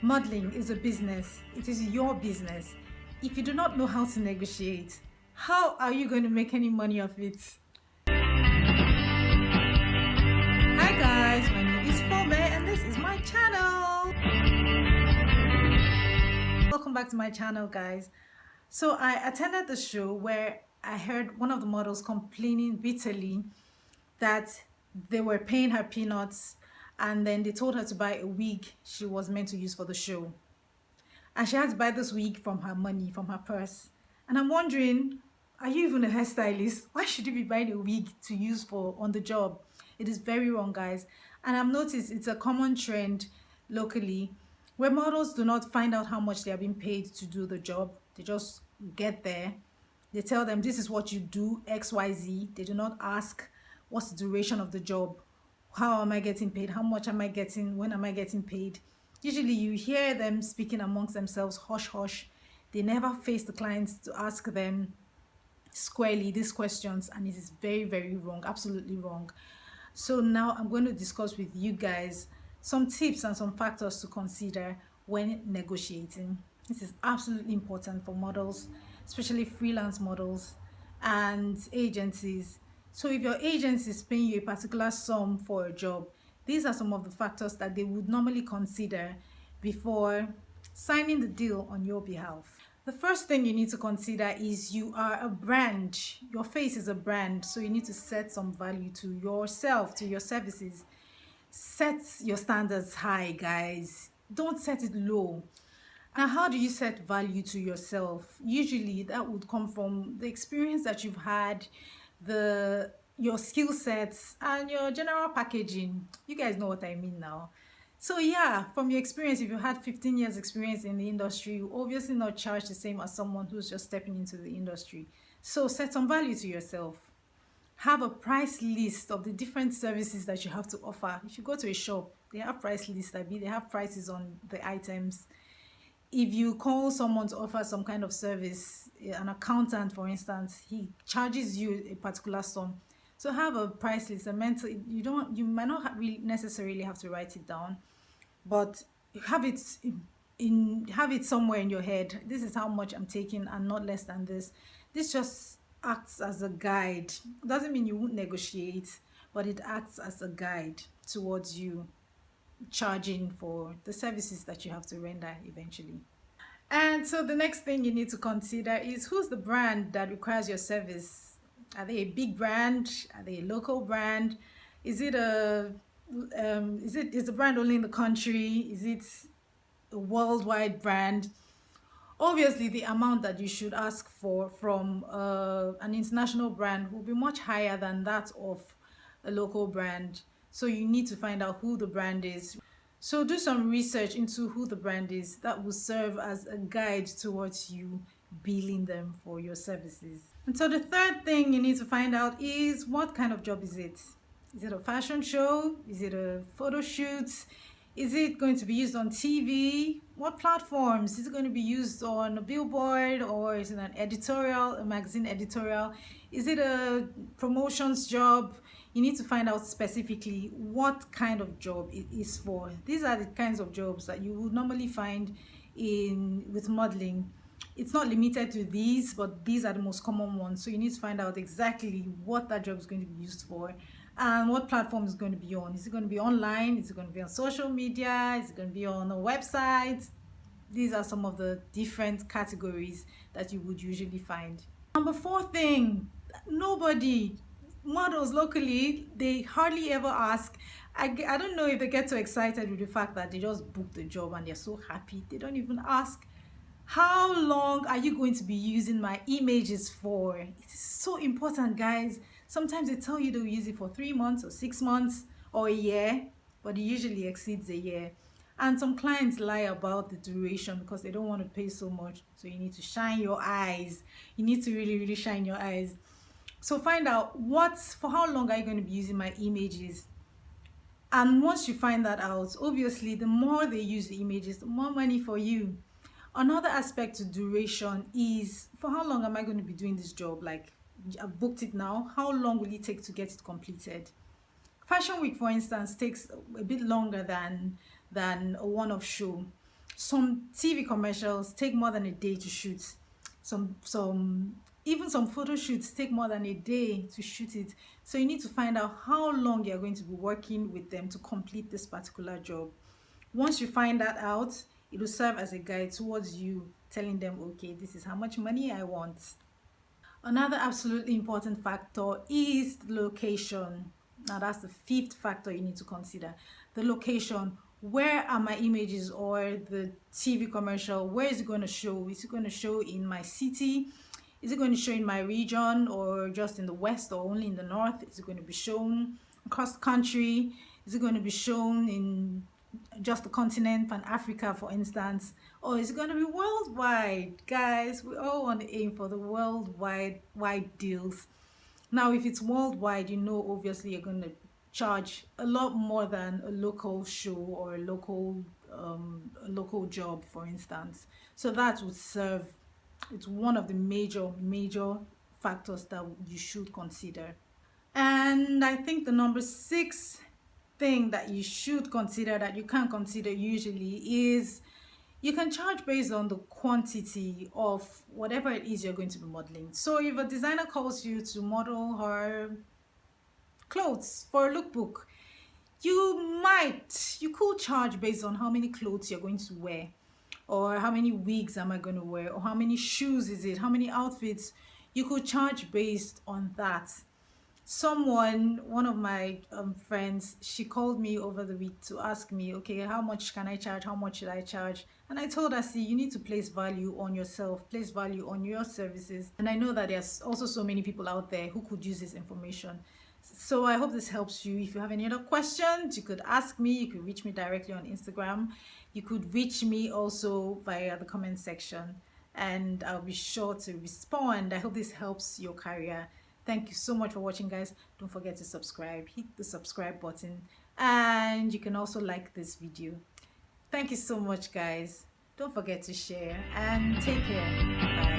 Modeling is a business. It is your business. If you do not know how to negotiate, how are you going to make any money off it? Hi guys, my name is Fome and this is my channel. Welcome back to my channel, guys. So I attended the show where I heard one of the models complaining bitterly that they were paying her peanuts and then they told her to buy a wig she was meant to use for the show. And she had to buy this wig from her money, from her purse. And I'm wondering, are you even a hairstylist? Why should you be buying a wig to use for on the job? It is very wrong, guys. And I've noticed it's a common trend locally where models do not find out how much they are being paid to do the job. They just get there. They tell them this is what you do, XYZ. They do not ask what's the duration of the job. How am I getting paid? How much am I getting? When am I getting paid? Usually you hear them speaking amongst themselves, hush hush. They never face the clients to ask them squarely these questions, and it is very wrong, absolutely wrong. So now I'm going to discuss with you guys some tips and some factors to consider when negotiating. This is absolutely important for models, especially freelance models and agencies. So if your agency is paying you a particular sum for a job, these are some of the factors that they would normally consider before signing the deal on your behalf. The first thing you need to consider is you are a brand. Your face is a brand, so you need to set some value to yourself, to your services. Set your standards high, guys. Don't set it low. Now, how do you set value to yourself? Usually that would come from the experience that you've had, your skill sets and your general packaging. You guys know what I mean now. So yeah, from your experience, if you had 15 years experience in the industry, you obviously not charge the same as someone who's just stepping into the industry. So set some value to yourself. Have a price list of the different services that you have to offer. If you go to a shop, they have price lists. They have prices on the items. If you call someone to offer some kind of service, an accountant for instance, he charges you a particular sum. So have a price list, you might not really necessarily have to write it down, but have it have it somewhere in your head. This is how much I'm taking and not less than this. This just acts as a guide. Doesn't mean you won't negotiate, but it acts as a guide towards you charging for the services that you have to render eventually. And so the next thing you need to consider is who's the brand that requires your service. Are they a big brand? Are they a local brand? Is it is the brand only in the country? Is it a worldwide brand? Obviously, the amount that you should ask for from an international brand will be much higher than that of a local brand. So you need to find out who the brand is. So do some research into who the brand is. That will serve as a guide towards you billing them for your services. And so the third thing you need to find out is what kind of job is it? Is it a fashion show? Is it a photo shoot? Is it going to be used on TV? What platforms? Is it going to be used on a billboard, or is it an editorial, a magazine editorial? Is it a promotions job? You need to find out specifically what kind of job it is for. These are the kinds of jobs that you would normally find with modeling. It's not limited to these, but these are the most common ones. So you need to find out exactly what that job is going to be used for and what platform is going to be on. Is it going to be online? Is it going to be on social media? Is it going to be on a website? These are some of the different categories that you would usually find. Number 4 thing, models locally, they hardly ever ask. I don't know if they get so excited with the fact that they just booked the job and they're so happy. They don't even ask, how long are you going to be using my images for? It is so important, guys. Sometimes they tell you they'll use it for 3 months or 6 months or a year, but it usually exceeds a year. And some clients lie about the duration because they don't want to pay so much. So you need to shine your eyes. You need to really shine your eyes. So find out for how long are you going to be using my images. And once you find that out, obviously the more they use the images, the more money for you. Another aspect to duration is, for how long am I going to be doing this job? Like, I've booked it now. How long will it take to get it completed? Fashion Week, for instance, takes a bit longer than a one-off show. Some TV commercials take more than a day to shoot. Some even some photo shoots take more than a day to shoot it. So you need to find out how long you're going to be working with them to complete this particular job. Once you find that out, it will serve as a guide towards you telling them, okay, this is how much money I want. Another absolutely important factor is the location. Now, that's the fifth factor you need to consider. The location. Where are my images or the TV commercial? Where is it going to show? Is it going to show in my city? Is it going to show in my region or just in the west or only in the north? Is it going to be shown across the country? Is it going to be shown in just the continent, Pan Africa, for instance? Or is it going to be worldwide? Guys, we all want to aim for the worldwide wide deals. Now, if it's worldwide, you know, obviously you're going to charge a lot more than a local show or a local job, for instance. So that would serve. It's one of the major factors that you should consider. And I think the number six thing that you should consider that you can't consider usually is you can charge based on the quantity of whatever it is you're going to be modeling. So if a designer calls you to model her clothes for a lookbook, you could charge based on how many clothes you're going to wear, or how many wigs am I going to wear, or how many shoes is it, how many outfits. You could charge based on that. One of my friends, she called me over the week to ask me, okay, how much can I charge, how much should I charge? And I told her, see, you need to place value on yourself, place value on your services. And I know that there's also so many people out there who could use this information. So I hope this helps you. If you have any other questions, you could ask me. You could reach me directly on Instagram. You could reach me also via the comment section, and I'll be sure to respond. I hope this helps your career. Thank you so much for watching, guys. Don't forget to subscribe. Hit the subscribe button, and you can also like this video. Thank you so much, guys. Don't forget to share, and take care. Bye.